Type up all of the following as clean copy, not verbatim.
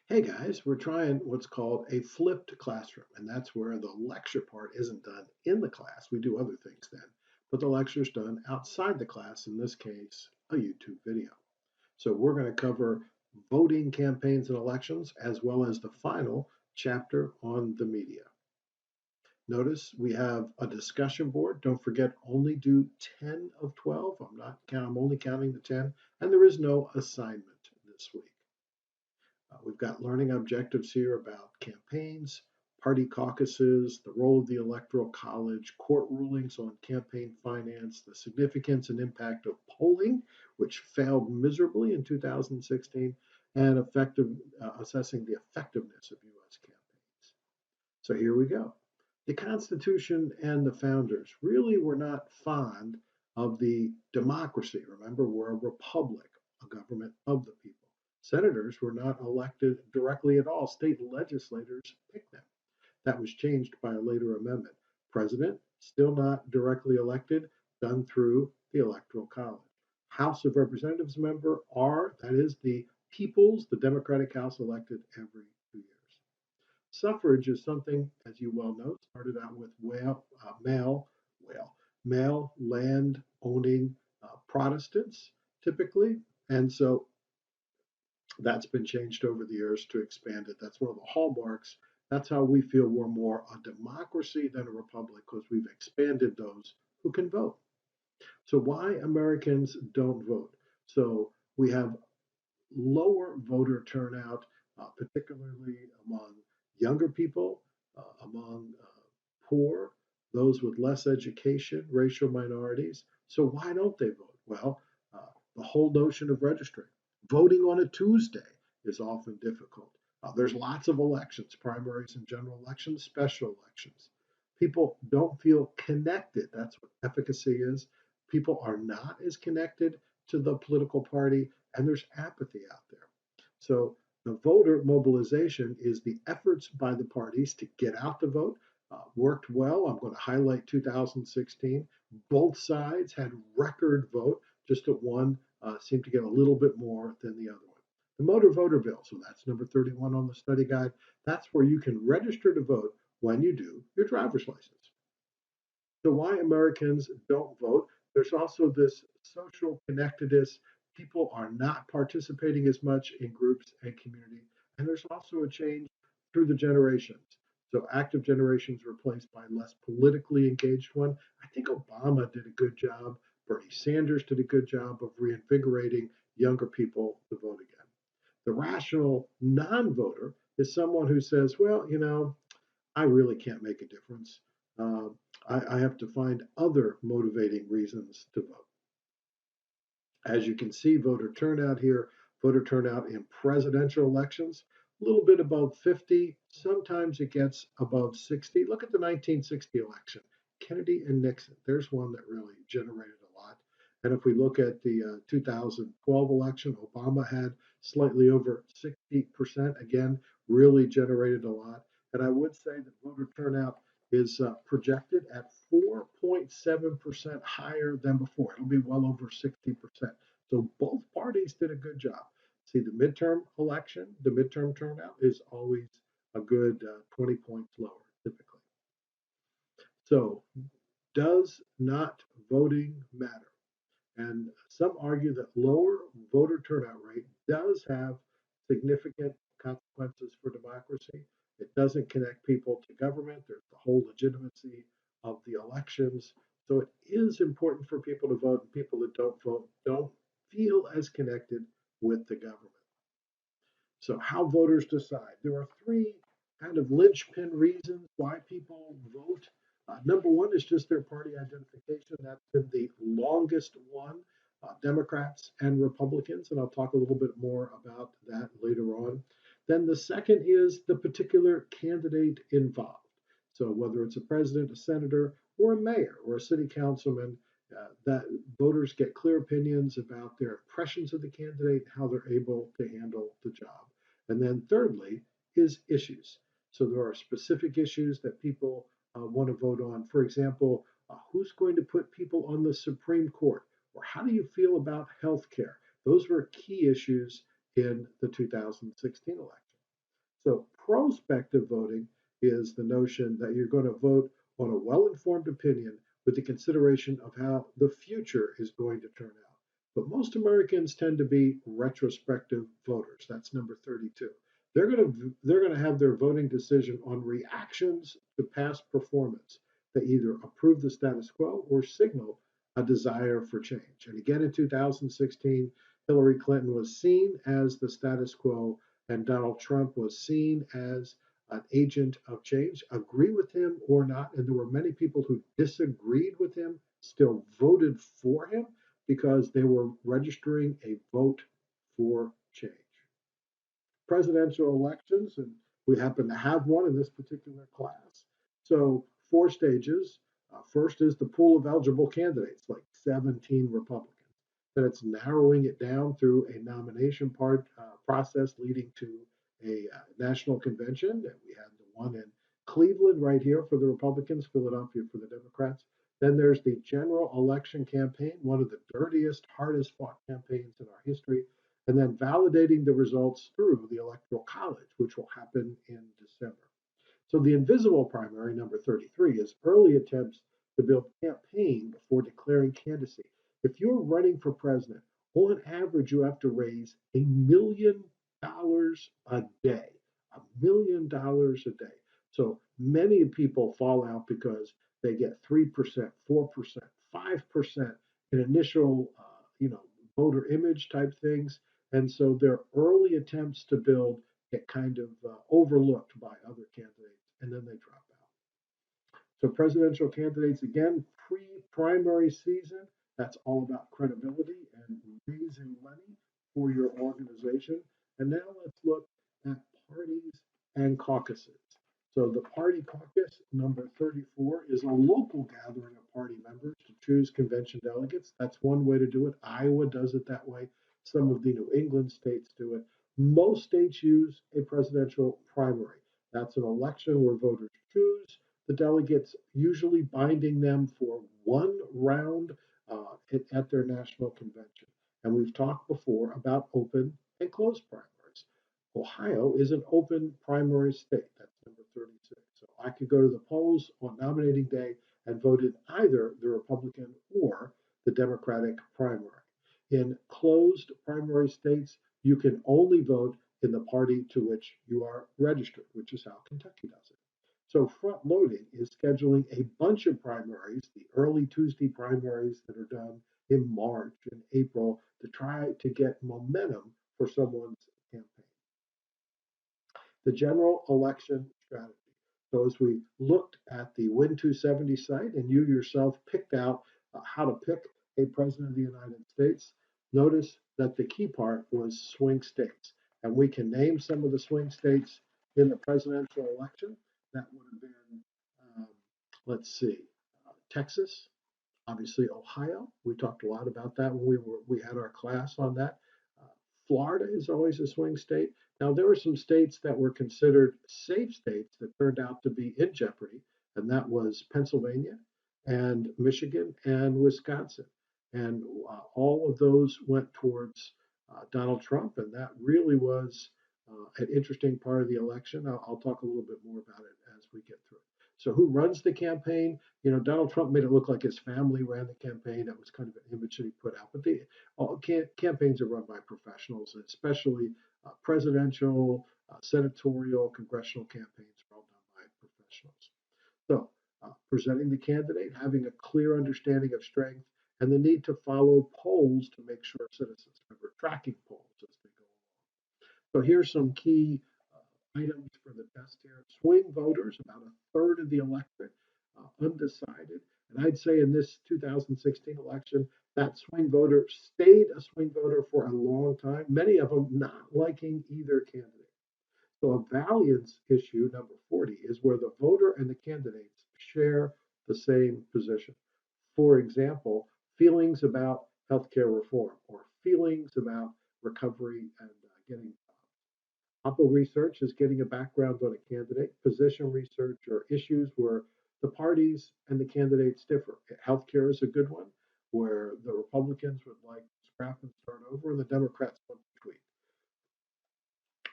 Hey guys, we're trying what's called a flipped classroom, and that's where the lecture part isn't done in the class. We do other things then, but the lecture is done outside the class, in this case, a YouTube video. So we're going to cover voting campaigns and elections, as well as the final chapter on the media. Notice we have a discussion board. Don't forget, only do 10 of 12. I'm only counting the 10, and there is no assignment this week. We've got learning objectives here about campaigns, party caucuses, the role of the Electoral College, court rulings on campaign finance, the significance and impact of polling, which failed miserably in 2016, and assessing the effectiveness of U.S. campaigns. So here we go. The Constitution and the founders really were not fond of the democracy. Remember, we're a republic, a government of the people. Senators were not elected directly at all. State legislators picked them. That was changed by a later amendment. President, still not directly elected, done through the Electoral College. House of Representatives member are, that is the people's, the Democratic House elected every 2 years. Suffrage is something, as you well know, started out with male land owning Protestants typically. And so that's been changed over the years to expand it. That's one of the hallmarks. That's how we feel we're more a democracy than a republic because we've expanded those who can vote. So, why Americans don't vote? So, we have lower voter turnout, particularly among younger people, among poor, those with less education, racial minorities. So why don't they vote? Well, the whole notion of registering. Voting on a Tuesday is often difficult. There's lots of elections, primaries and general elections, special elections. People don't feel connected. That's what efficacy is. People are not as connected to the political party, and there's apathy out there. So the voter mobilization is the efforts by the parties to get out the vote. Worked well. I'm going to highlight 2016. Both sides had record vote, just that one seemed to get a little bit more than the other one. The motor voter bill, so that's number 31 on the study guide. That's where you can register to vote when you do your driver's license. So why Americans don't vote? There's also this social connectedness. People are not participating as much in groups and community. And there's also a change through the generations. So active generations replaced by less politically engaged one. I think Obama did a good job. Bernie Sanders did a good job of reinvigorating younger people to vote again. The rational non-voter is someone who says, well, I really can't make a difference. Uh, I have to find other motivating reasons to vote. As you can see, voter turnout here, voter turnout in presidential elections, a little bit above 50. Sometimes it gets above 60. Look at the 1960 election, Kennedy and Nixon. There's one that really generated a lot. And if we look at the 2012 election, Obama had slightly over 60%. Again, really generated a lot. And I would say that voter turnout is projected at 4.7% higher than before. It'll be well over 60%. So both parties did a good job. See, the midterm election, the midterm turnout is always a good 20 points lower, typically. So, does not voting matter? And some argue that lower voter turnout rate does have significant consequences for democracy. It doesn't connect people to government. There's the whole legitimacy of the elections. So it is important for people to vote, and people that don't vote don't feel as connected with the government. So, how voters decide. There are three kind of linchpin reasons why people vote. Number one is just their party identification. That's been the longest one, Democrats and Republicans, and I'll talk a little bit more about that later on. Then the second is the particular candidate involved. So, whether it's a president, a senator, or a mayor, or a city councilman, that voters get clear opinions about their impressions of the candidate, how they're able to handle the job. And then thirdly is issues. So there are specific issues that people want to vote on. For example, who's going to put people on the Supreme Court? Or how do you feel about health care? Those were key issues in the 2016 election. So prospective voting is the notion that you're going to vote on a well-informed opinion with the consideration of how the future is going to turn out. But most Americans tend to be retrospective voters. That's number 32. They're going to have their voting decision on reactions to past performance that either approve the status quo or signal a desire for change. And again in 2016, Hillary Clinton was seen as the status quo and Donald Trump was seen as an agent of change. Agree with him or not, and there were many people who disagreed with him, still voted for him because they were registering a vote for change. Presidential elections, and we happen to have one in this particular class. So, four stages. First is the pool of eligible candidates, like 17 Republicans. Then it's narrowing it down through a nomination process leading to a national convention. And we had the one in Cleveland right here for the Republicans, Philadelphia for the Democrats. Then there's the general election campaign, one of the dirtiest, hardest fought campaigns in our history, and then validating the results through the Electoral College, which will happen in December. So the invisible primary, number 33, is early attempts to build campaign before declaring candidacy. If you're running for president, on average, you have to raise $1 million a day. $1 million a day. So many people fall out because they get 3%, 4%, 5% in initial, voter image type things. And so their early attempts to build get kind of overlooked by other candidates, and then they drop out. So presidential candidates, again, pre-primary season, that's all about credibility and raising money for your organization. And now let's look at parties and caucuses. So the party caucus, number 34, is a local gathering of party members to choose convention delegates. That's one way to do it. Iowa does it that way. Some of the New England states do it. Most states use a presidential primary. That's an election where voters choose the delegates, usually binding them for one round at their national convention. And we've talked before about open and closed primaries. Ohio is an open primary state. That's number 36. So I could go to the polls on nominating day and vote in either the Republican or the Democratic primary. In closed primary states, you can only vote in the party to which you are registered, which is how Kentucky does it. So front loading is scheduling a bunch of primaries, the early Tuesday primaries that are done in March and April to try to get momentum for someone's campaign. The general election strategy. So as we looked at the Win 270 site and you yourself picked out how to pick a president of the United States, notice that the key part was swing states. And we can name some of the swing states in the presidential election. That would have been, um, let's see, Texas, obviously Ohio. We talked a lot about that when we had our class on that. Uh, Florida is always a swing state. Now there were some states that were considered safe states that turned out to be in jeopardy, and that was Pennsylvania and Michigan and Wisconsin. And all of those went towards Donald Trump, and that really was an interesting part of the election. I'll talk a little bit more about it as we get through it. So, who runs the campaign? Donald Trump made it look like his family ran the campaign. That was kind of an image that he put out. But all campaigns are run by professionals, especially presidential, senatorial, congressional campaigns are all done by professionals. So, presenting the candidate, having a clear understanding of strength, and the need to follow polls to make sure citizens, remember, tracking polls as they go along. So, here's some key items for the test here. Swing voters, about a third of the electorate, undecided. And I'd say in this 2016 election, that swing voter stayed a swing voter for a long time, many of them not liking either candidate. So a valiance issue, number 40, is where the voter and the candidates share the same position. For example, feelings about healthcare reform or feelings about recovery and getting Oppo research is getting a background on a candidate. Position research or issues where the parties and the candidates differ. Healthcare is a good one, where the Republicans would like to scrap and start over, and the Democrats want to tweak.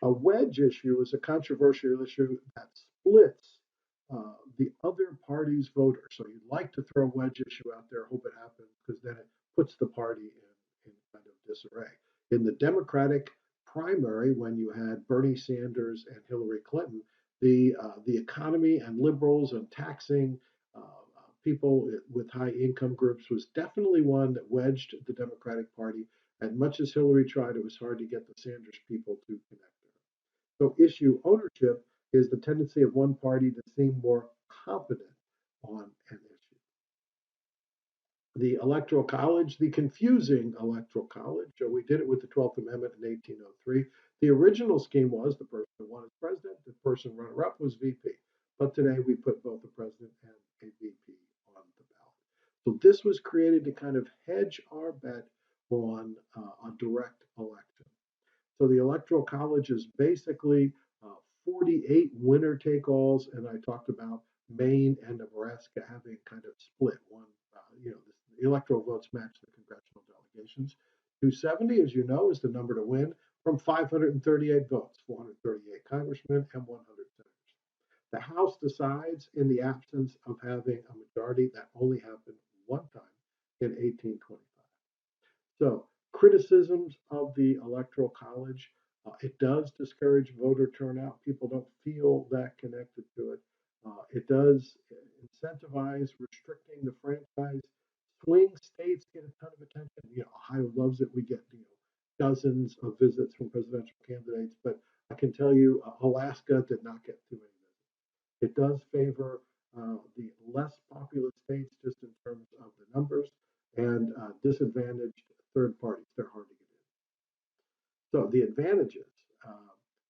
A wedge issue is a controversial issue that splits the other party's voters. So you'd like to throw a wedge issue out there, hope it happens, because then it puts the party in kind of disarray. In the Democratic primary, when you had Bernie Sanders and Hillary Clinton, the economy and liberals and taxing people with high income groups was definitely one that wedged the Democratic Party. And much as Hillary tried, it was hard to get the Sanders people to connect. So issue ownership is the tendency of one party to seem more competent on an issue. The Electoral College, the confusing Electoral College, so we did it with the 12th Amendment in 1803. The original scheme was the person who won as president, the person runner up was VP. But today we put both the president and a VP on the ballot. So this was created to kind of hedge our bet on a direct election. So the Electoral College is basically 48 winner take alls, and I talked about Maine and Nebraska having kind of split one. The electoral votes match the congressional delegations. 270, as you know, is the number to win from 538 votes, 438 congressmen and 100 senators. The House decides in the absence of having a majority. That only happened one time in 1825. So, criticisms of the Electoral College, it does discourage voter turnout. People don't feel that connected to it. It does incentivize restricting the franchise. Swing states get a ton of attention. Ohio loves it. We get dozens of visits from presidential candidates, but I can tell you, Alaska did not get too many visits. It does favor the less populous states just in terms of the numbers and disadvantaged third parties. They're hard to get in. So the advantages,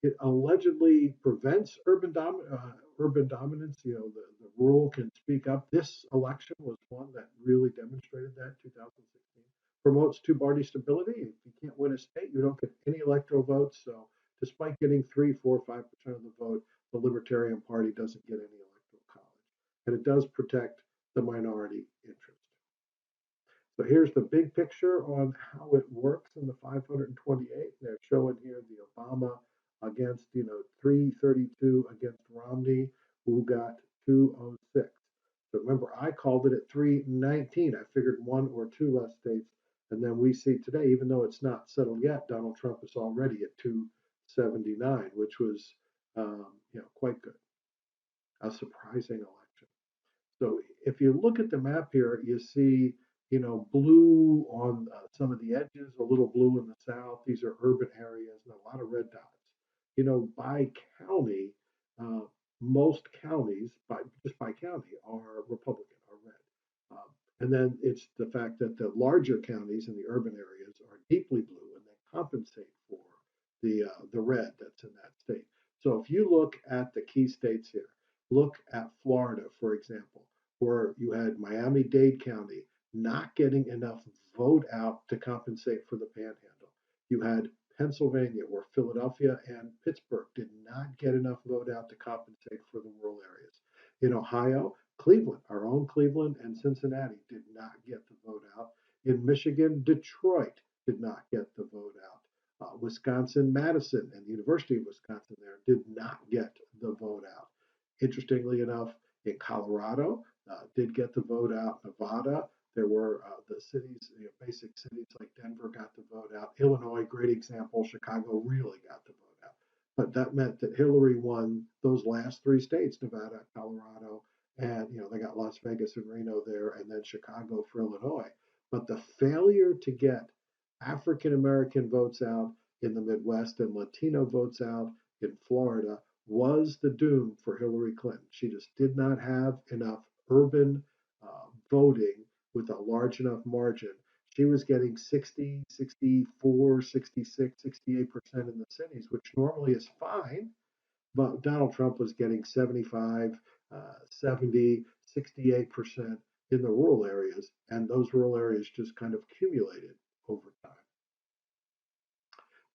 it allegedly prevents urban dominance. The rural can speak up. This election was one that really demonstrated that. 2016 promotes two-party stability. If you can't win a state, you don't get any electoral votes. So despite getting 3, 4, 5% of the vote, the Libertarian Party doesn't get any electoral college, and it does protect the minority interest. So here's the big picture on how it works in the 528. They're showing here the Obama against, 332 against Romney, who got 206. So remember, I called it at 319. I figured one or two less states. And then we see today, even though it's not settled yet, Donald Trump is already at 279, which was, quite good. A surprising election. So if you look at the map here, you see, blue on some of the edges, a little blue in the south. These are urban areas and a lot of red dots. By county, uh, most counties, by county, are Republican, are red. And then it's the fact that the larger counties in the urban areas are deeply blue, and they compensate for the red that's in that state. So if you look at the key states here, look at Florida, for example, where you had Miami-Dade County not getting enough vote out to compensate for the panhandle. You had Pennsylvania, where Philadelphia and Pittsburgh did not get enough vote out to compensate for the rural areas. In Ohio, Cleveland, our own Cleveland and Cincinnati did not get the vote out. In Michigan, Detroit did not get the vote out. Wisconsin, Madison, and the University of Wisconsin there did not get the vote out. Interestingly enough, in Colorado, did get the vote out. Nevada, there were the cities, basic cities like Denver got the vote out. Illinois, great example. Chicago really got the vote out. But that meant that Hillary won those last three states, Nevada, Colorado, and they got Las Vegas and Reno there, and then Chicago for Illinois. But the failure to get African American votes out in the Midwest and Latino votes out in Florida was the doom for Hillary Clinton. She just did not have enough urban voting with a large enough margin. She was getting 60, 64, 66, 68% in the cities, which normally is fine. But Donald Trump was getting 75, 70, 68% in the rural areas. And those rural areas just kind of accumulated over time.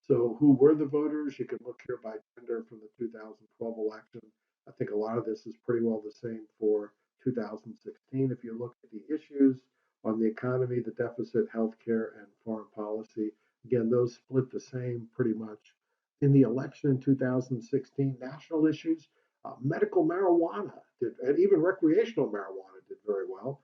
So who were the voters? You can look here by gender from the 2012 election. I think a lot of this is pretty well the same for 2016. If you look at the issues on the economy, the deficit, healthcare, and foreign policy, again, those split the same pretty much. in the election in 2016, national issues, medical marijuana did, and even recreational marijuana did very well.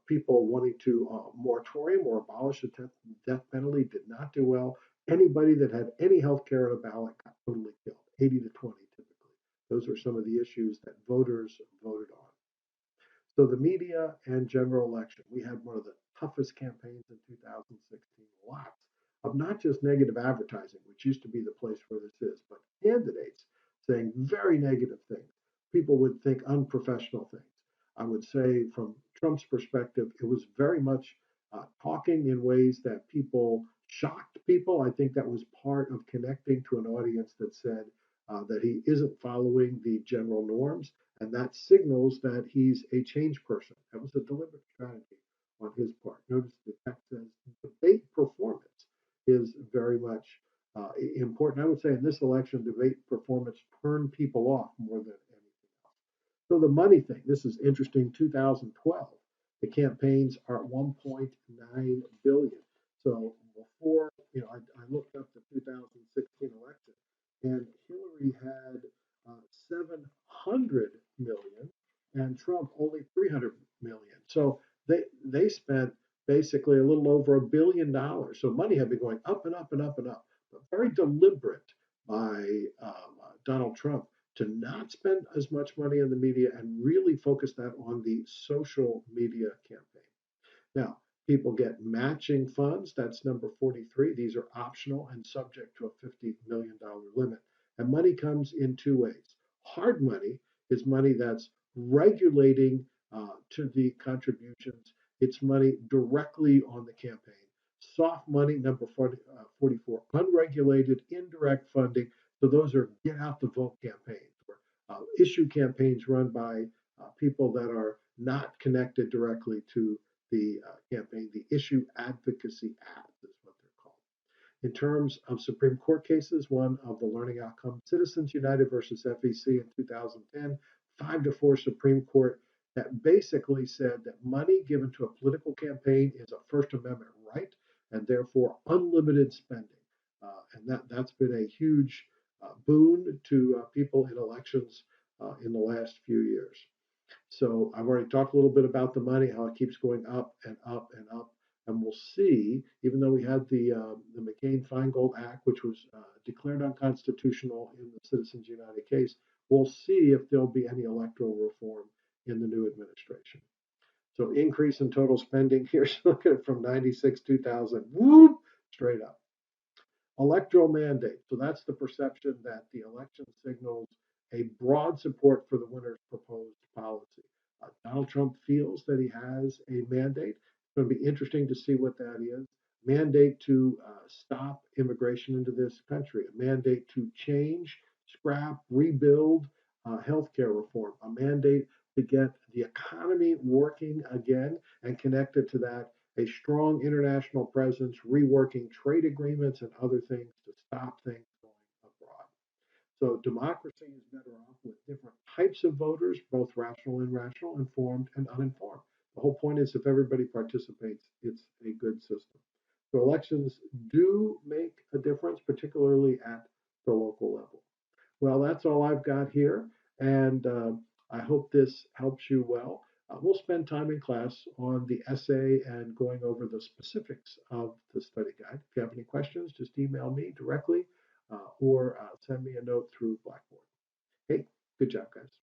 People wanting to moratorium or abolish the death penalty did not do well. Anybody that had any health care on a ballot got totally killed, 80 to 20 typically. Those are some of the issues that voters voted on. So the media and general election, we had one of the toughest campaigns in 2016. Lots of not just negative advertising, which used to be the place where this is, but candidates saying very negative things. People would think unprofessional things. I would say from Trump's perspective, it was very much talking in ways that people shocked people. I think that was part of connecting to an audience that said that he isn't following the general norms, and that signals that he's a change person. That was a deliberate strategy on his part. Notice the text says debate performance is very much important. I would say in this election, debate performance turned people off more than anything else. So the money thing, this is interesting. 2012, the campaigns are at 1.9 billion. So before, I looked up the 2016 election, and Hillary had 700 million, and Trump only 300 million. So they spent basically a little over $1 billion. So money had been going up and up and up and up, but very deliberate by Donald Trump to not spend as much money on the media and really focus that on the social media campaign. Now, people get matching funds. That's number 43. These are optional and subject to a $50 million limit. And money comes in two ways. Hard money is money that's regulating to the contributions. It's money directly on the campaign. Soft money, number 44, unregulated, indirect funding. So those are get out the vote campaigns or issue campaigns run by people that are not connected directly to the campaign. The issue advocacy ads is what they're called. In terms of Supreme Court cases, one of the learning outcomes, Citizens United versus FEC in 2010, 5-4 Supreme Court that basically said that money given to a political campaign is a First Amendment right and therefore unlimited spending. And that's been a huge boon to people in elections in the last few years. So I've already talked a little bit about the money, how it keeps going up and up and up. And we'll see, even though we had the McCain-Feingold Act, which was declared unconstitutional in the Citizens United case, we'll see if there'll be any electoral reform in the new administration. So increase in total spending, here's look at it from 96, 2000, whoop, straight up. Electoral mandate. So that's the perception that the election signals a broad support for the winner's proposed policy. Donald Trump feels that he has a mandate. It's going to be interesting to see what that is. Mandate to stop immigration into this country, a mandate to change, scrap, rebuild healthcare reform, a mandate to get the economy working again and connected to that a strong international presence, reworking trade agreements and other things to stop things going abroad. So democracy is better off with different types of voters, both rational and irrational, informed and uninformed. The whole point is if everybody participates, it's a good system. So elections do make a difference, particularly at the local level. Well, that's all I've got here, and I hope this helps you well. We'll spend time in class on the essay and going over the specifics of the study guide. If you have any questions, just email me directly or send me a note through Blackboard. Hey, good job, guys.